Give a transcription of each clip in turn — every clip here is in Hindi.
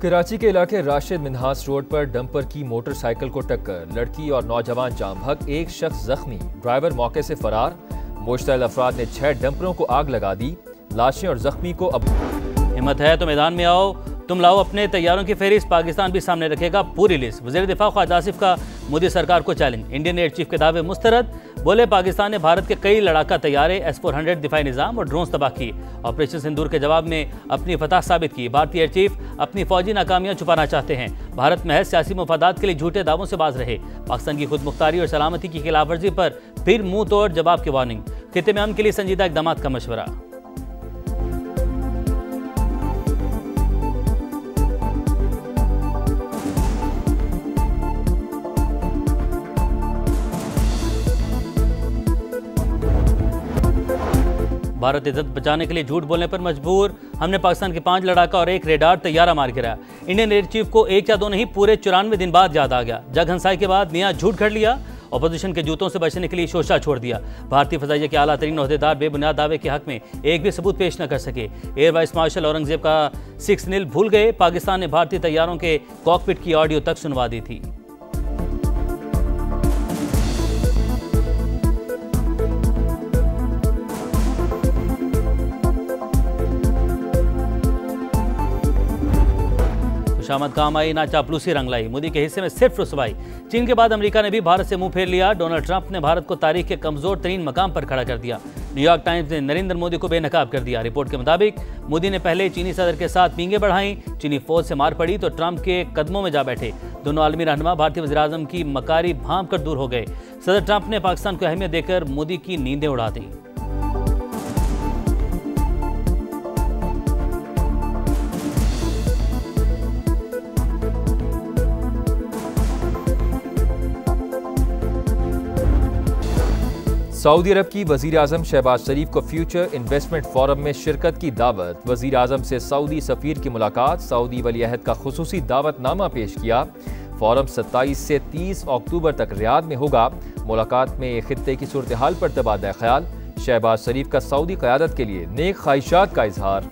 कराची के इलाके राशिद मिन्हास रोड पर डंपर की मोटरसाइकिल को टक्कर, लड़की और नौजवान जाम बहक, एक शख्स जख्मी, ड्राइवर मौके से फरार। मुश्तल अफराद ने 6 डंपरों को आग लगा दी। लाशें और जख्मी को अब हिम्मत है तो मैदान में आओ, तुम लाओ अपने तैयारों की फहरिस्त, पाकिस्तान भी सामने रखेगा पूरी लिस्ट। वज़ीर दिफा ख्वाजा आसिफ का मोदी सरकार को चैलेंज, इंडियन एयर चीफ के दावे मुस्तरद। बोले पाकिस्तान ने भारत के कई लड़ाका तैयारे, S-400 दिफाई निज़ाम और ड्रोन्स तबाह किए। ऑपरेशन सिंदूर के जवाब में अपनी फतह साबित की। भारतीय एयर चीफ अपनी फौजी नाकामियां छुपाना चाहते हैं। भारत महज सियासी मफादात के लिए झूठे दावों से बाज रहे। पाकिस्तान की खुद मुख्तारी और सलामती की खिलाफ वर्जी पर फिर मुंह तोड़ जवाब की वार्निंग। खित्ते में अमन के लिए संजीदा इकदाम का मशवरा। भारत इज्जत बचाने के लिए झूठ बोलने पर मजबूर। हमने पाकिस्तान के 5 लड़ाका और 1 रेडार तैयारा मार गिराया। इंडियन एयर चीफ को 1 या 2 नहीं, पूरे 94 दिन बाद याद आ गया। जग हंसाई के बाद नया झूठ घड़ लिया। अपोजिशन के जूतों से बचने के लिए शोशा छोड़ दिया। भारतीय फजाइया के आला तरीन ओहदेदार बेबुनियाद दावे के हक में एक भी सबूत पेश न कर सके। एयर वाइस मार्शल औरंगजेब का 6 नील भूल गए। पाकिस्तान ने भारतीय तैयारों के कॉकपिट की ऑडियो तक सुनवा दी थी। खुशामद काम आई ना चापलूसी रंग लाई, मोदी के हिस्से में सिर्फ रुसवाई। चीन के बाद अमेरिका ने भी भारत से मुंह फेर लिया। डोनाल्ड ट्रंप ने भारत को तारीख के कमजोर तरीन मकाम पर खड़ा कर दिया। न्यूयॉर्क टाइम्स ने नरेंद्र मोदी को बेनकाब कर दिया। रिपोर्ट के मुताबिक मोदी ने पहले चीनी सदर के साथ पींगे बढ़ाई, चीनी फौज से मार पड़ी तो ट्रंप के कदमों में जा बैठे। दोनों आलमी रहनुमा भारतीय वज़ीर आज़म की मकारी भांप कर दूर हो गए। सदर ट्रंप ने पाकिस्तान को अहमियत देकर मोदी की नींदें उड़ा दी। सऊदी अरब की वज़ीर आज़म शहबाज शरीफ को फ्यूचर इन्वेस्टमेंट फोरम में शिरकत की दावत। वज़ीर आज़म से सऊदी सफ़ीर की मुलाकात, सऊदी वली अहद का खुसूसी दावतनामा पेश किया। फोरम 27 से 30 अक्टूबर तक रियाद में होगा। मुलाकात में खित्ते की सूरत हाल पर तबादला ख्याल। शहबाज शरीफ का सऊदी क़यादत के लिए नेक ख्वाहिशात का इजहार।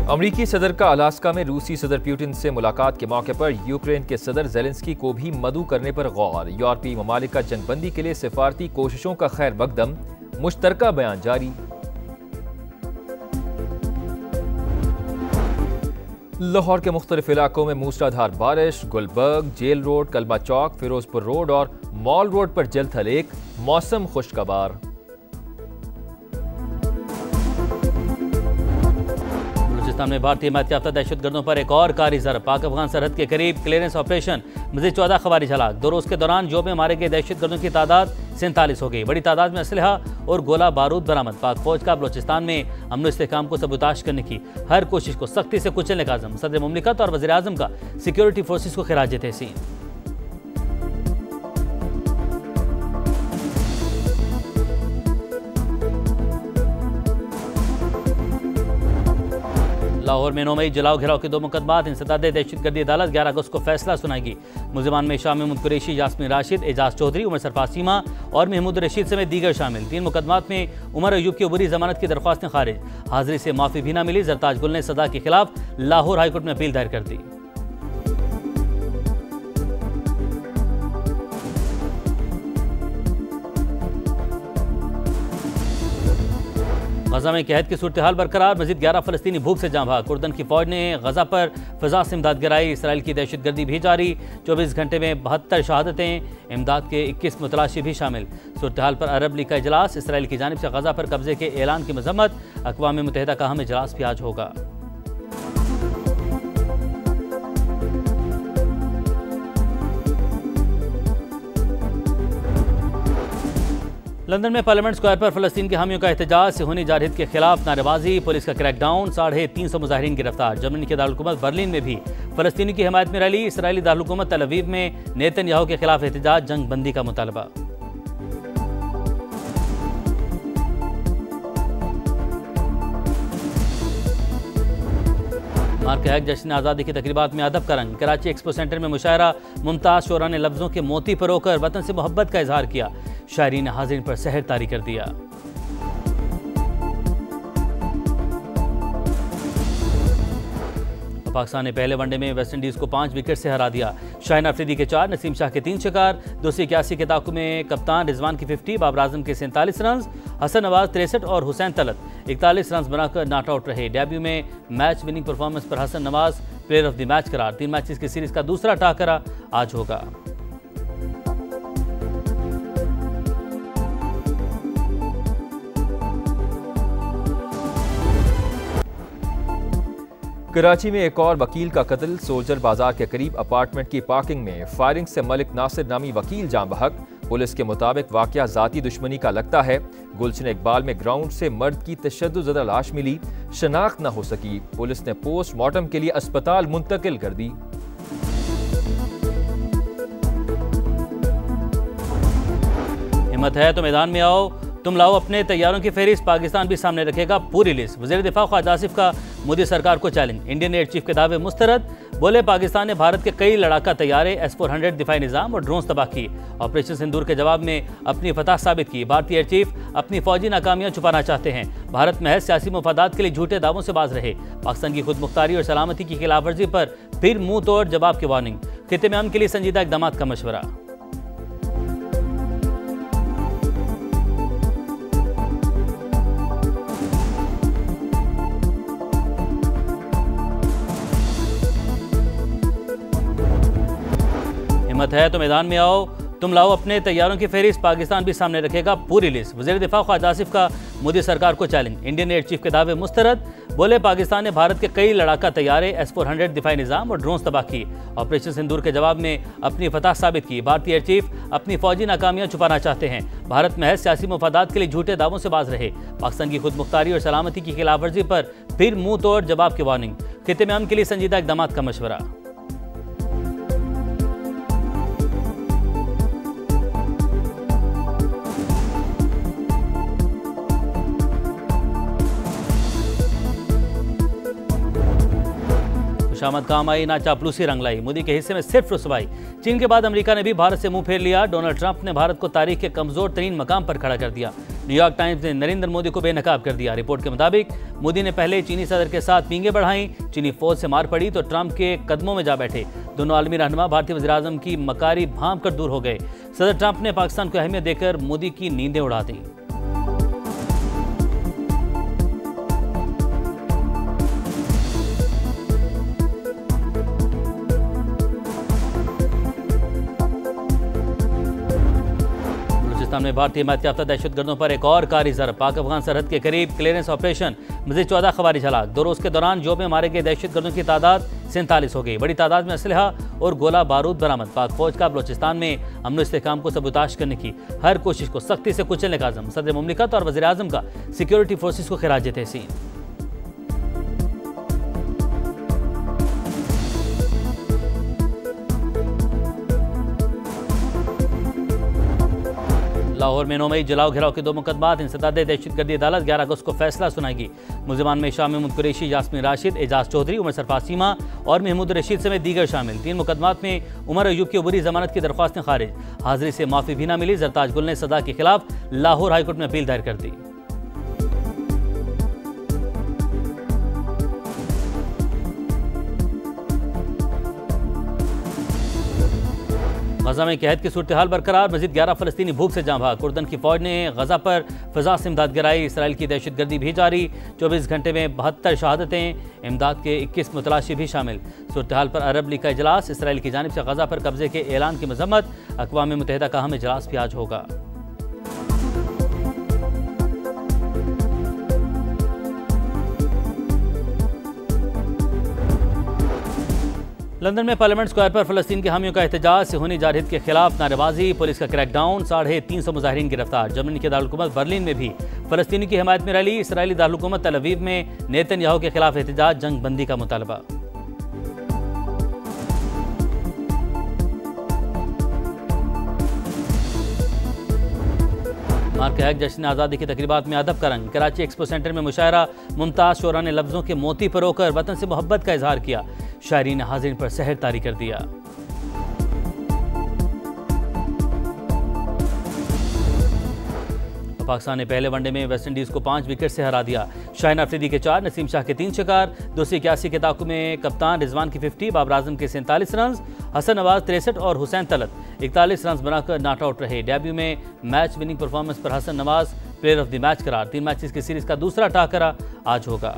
अमरीकी सदर का अलास्का में रूसी सदर पुतिन से मुलाकात के मौके पर यूक्रेन के सदर ज़ेलेंस्की को भी मदऊ करने पर गौर। यूरोपीय ममालिक का जंगबंदी के लिए सिफारती कोशिशों का खैर मकदम, मुश्तरका बयान जारी। लाहौर के मुख्तलिफ इलाकों में मूसलाधार बारिश। गुलबर्ग, जेल रोड, कलमा चौक, फिरोजपुर रोड और मॉल रोड पर जल थल एक। मौसम खुशगवार। बलूचिस्तान में भारतीय हिमायत याफ्ता दहशतगर्दों पर एक और कारी ज़रब। पाक अफगान सरहद के करीब क्लियरेंस ऑपरेशन, मज़ीद 14 ख़वारिज हलाक। 2 रोज़ के दौरान जो में मारे गए दहशतगर्दों की तादाद 47 हो गई। बड़ी तादाद में असलहा और गोला बारूद बरामद। पाक फौज का बलूचिस्तान में अमन इस्तेहकाम को सबूताश करने की हर कोशिश को सख्ती से कुचलने का अज़म। सदर मुमलिकत और वज़ीर आज़म का सिक्योरिटी फोर्सेस को खिराज तहसीन। लाहौर में 9 मई जलाओ घिराव के 2 मुकदमात। इंसदाद दहशतगर्दी अदालत 11 अगस्त को फैसला सुनाएगी। मुलजिमान में शाह महमूद कुरैशी, यास्मीन राशिद, एजाज चौधरी, उमर सरफराज सीमा और महमूद रशीद समेत दीगर शामिल। 3 मुकदमात में उमर अयूब की अबूरी जमानत की दरख्वास्तें खारिज। हाजिरी से माफी भी न मिली। जरताज गुल ने सजा के खिलाफ लाहौर हाईकोर्ट में अपील दायर कर दी। गजा में कहत की सूरत हाल बरकरार। मजीद 11 फ़लस्तीनी भूख से जाँ भाग। उर्दन की फौज ने गजा पर फ़ज़ा से इमदाद गिराई। इसराइल की दहशतगर्दी भी जारी। 24 घंटे में 72 शहादतें। इमदाद के 21 मुतलाशी भी शामिल। सूरत हाल पर अरब लीग का इजलास। इसराइल की जानिब से गजा पर कब्जे के ऐलान की मजम्मत। अक़वाम मुत्तहिदा का अहम इजलास भी आज होगा। लंदन में पार्लियामेंट स्क्वायर पर फ़लस्तीन के हामियों का एहतजाज। सिहोनी जारहिद के खिलाफ नारेबाजी, पुलिस का क्रैकडाउन, 350 मुजाहिरीन गिरफ्तार। जर्मनी के दारुलहुकूमत बर्लिन में भी फ़लस्तीनी की हिमायत में रैली। इसराइली दारुलहुकूमत तल अवीव में नेतन्याहू के खिलाफ एहतजाज, जंग बंदी का मुतालबा। मार्क हैक जश्न आज़ादी की तकरीबात में अदब का रंग। कराची एक्सपो सेंटर में मुशायरा। मुमताज़ शोरा ने लफ्ज़ों के मोती परोकर वतन से मोहब्बत का इजहार किया। शायरीन ने हाज़रीन पर सहर तारी कर दिया। और पाकिस्तान ने पहले वनडे में वेस्टइंडीज़ को 5 विकेट से हरा दिया। शाहीन अफरीदी के 4, नसीम शाह के 3 शिकार। 281 के ताकु में कप्तान रिजवान की 50, बाबर आजम के 47 रन, हसन नवाज 63 और हुसैन तलत 41 रन बनाकर नॉट आउट रहे। डेब्यू में मैच विनिंग परफॉर्मेंस पर Hasan Nawaz player of the match करार। 3 मैचेस की सीरीज का दूसरा टाकरा आज होगा। कराची में एक और वकील का कत्ल। सोल्जर बाजार के करीब अपार्टमेंट की पार्किंग में फायरिंग से मलिक नासिर नामी वकील जान बहक। पुलिस के मुताबिक वाकया जाती दुश्मनी का लगता है। गुलशन इकबाल में ग्राउंड से मर्द की तशद्दुज़दा लाश मिली, शनाख्त न हो सकी। पुलिस ने पोस्टमार्टम के लिए अस्पताल मुंतकिल कर दी। हिम्मत है तो मैदान में आओ, तुम लाओ अपने तैयारों की फहरिस्त, पाकिस्तान भी सामने रखेगा पूरी लिस्ट। वज़ीर दिफा ख्वाजा आसिफ का मोदी सरकार को चैलेंज। इंडियन एयर चीफ के दावे मुस्तरद। बोले पाकिस्तान ने भारत के कई लड़ाका तैयारे, S-400 दिफाई निज़ाम और ड्रोन्स तबाह की। ऑपरेशन सिंदूर के जवाब में अपनी फतह साबित की। भारतीय एयर चीफ अपनी फौजी नाकामियां छुपाना चाहते हैं। भारत महज सियासी मफादात के लिए झूठे दावों से बाज रहे। पाकिस्तान की खुद मुख्तारी और सलामती की खिलाफ वर्जी पर फिर मुंह तोड़ जवाब की वार्निंग। खित्ते में अमन के लिए संजीदा इकदाम का मशवरा। हिम्मत है तो मैदान में आओ, तुम लाओ अपने तैयारों की फहरिस्त, पाकिस्तान भी सामने रखेगा पूरी लिस्ट। वज़ीर दिफा ख्वाजा आसिफ का मोदी सरकार को चैलेंज। इंडियन एयर चीफ के दावे मुस्तरद। बोले पाकिस्तान ने भारत के कई लड़ाका तैयारे, S-400 दिफाई निज़ाम और ड्रोन्स तबाह की। ऑपरेशन सिंदूर के जवाब में अपनी फतह साबित की। भारतीय एयर चीफ अपनी फौजी नाकामियां छुपाना चाहते हैं। भारत महज सियासी मफादात के लिए झूठे दावों से बाज रहे। पाकिस्तान की खुद मुख्तारी और सलामती की खिलाफ वर्जी पर फिर मुंह तोड़ जवाब की वार्निंग। खित्ते में अमन के लिए संजीदा इकदाम का मशवरा। खुशामद काम आई ना चापलूसी रंग लाई, मोदी के हिस्से में सिर्फ रुसवाई। चीन के बाद अमेरिका ने भी भारत से मुंह फेर लिया। डोनाल्ड ट्रंप ने भारत को तारीख के कमजोर तरीन मकाम पर खड़ा कर दिया। न्यूयॉर्क टाइम्स ने नरेंद्र मोदी को बेनकाब कर दिया। रिपोर्ट के मुताबिक मोदी ने पहले चीनी सदर के साथ पींगे बढ़ाई। चीनी फौज से मार पड़ी तो ट्रंप के कदमों में जा बैठे। दोनों आलमी रहनुमा भारतीय वज़ीर आज़म की मकारी भांप कर दूर हो गए। सदर ट्रंप ने पाकिस्तान को अहमियत देकर मोदी की नींदें उड़ा दी। में भारतीय हिमायत याफ्ता दहशतगर्दों पर एक और कारी ज़रब। पाक अफगान सरहद के करीब क्लियरेंस ऑपरेशन, मज़ीद 14 खवारिज हलाक। 2 रोज़ के दौरान जो में मारे गए दहशतगर्दों की तादाद 47 हो गई। बड़ी तादाद में असलहा और गोला बारूद बरामद। पाक फौज का बलोचिस्तान में अमन व इस्तेहकाम को सबूताश करने की हर कोशिश को सख्ती से कुचलने का अज़म। सदर मुमलिकत और वज़ीर आज़म का सिक्योरिटी फोर्सेस को खिराज तहसीन। लाहौर में 9 मई जलाओ घिराव के 2 मुकदमात। इंसदाद दहशतगर्दी अदालत 11 अगस्त को फैसला सुनाएगी। मुलजिमान में शाह महमूद कुरैशी, यास्मीन राशिद, एजाज चौधरी, उमर सरफराज सीमा और महमूद रशीद समेत दीगर शामिल। 3 मुकदमात में उमर अयूब की अबूरी जमानत की दरख्वास्तें खारिज। हाजिरी से माफी भी न मिली। जरताज गुल ने सजा के खिलाफ लाहौर हाईकोर्ट में अपील दायर कर दी। गजा में कहत की सूरत हाल बरकरार। मजीद 11 फलस्तीनी भूख से जाँ भाग। उर्दन की फौज ने गजा पर फिजा से इमदाद गिराई। इसराइल की दहशतगर्दी भी जारी। 24 घंटे में 72 शहादतें। इमदाद के 21 मुतलाशी भी शामिल। सूरत हाल पर अरब लीग का इजलास। इसराइल की जानिब से गजा पर कब्जे के ऐलान की मजम्मत। अक़वाम मुत्तहिदा का अहम इजलास भी आज होगा। लंदन में पार्लियामेंट स्क्वायर पर फलस्तीन के हामियों का एहतजाज। सिहोनी जारहिद के खिलाफ नारेबाजी। पुलिस का क्रैकडाउन। 350 मुजाहिरीन गिरफ्तार। जर्मनी के दारुल-हुकूमत बर्लिन में भी फलस्तीनी की हिमायत में रैली। इसराइली दारुल-हुकूमत तल अवीव में नेतन्याहू के खिलाफ एहतजाज। जंग बंदी का मुतालबा। मार्क हैक जश्न आज़ादी की तकरीबात में अदब का रंग। कराची एक्सपो सेंटर में मुशायरा। मुमताज़ शोरा ने लफ्ज़ों के मोती परोकर वतन से मोहब्बत का इजहार किया। शायरीन ने हाज़रीन पर सहर तारी कर दिया। पाकिस्तान ने पहले वनडे में वेस्टइंडीज़ को 5 विकेट से हरा दिया। शाहीन अफरीदी के 4, नसीम शाह के 3 शिकार। 281 के ताकु में कप्तान रिजवान की 50, बाबर आजम के 47 रन, हसन नवाज 63 और हुसैन तलत 41 रन बनाकर नॉट आउट रहे। डेब्यू में मैच विनिंग परफॉर्मेंस पर Hasan Nawaz player of the match करार। 3 मैचेस की सीरीज का दूसरा टाकरा आज होगा।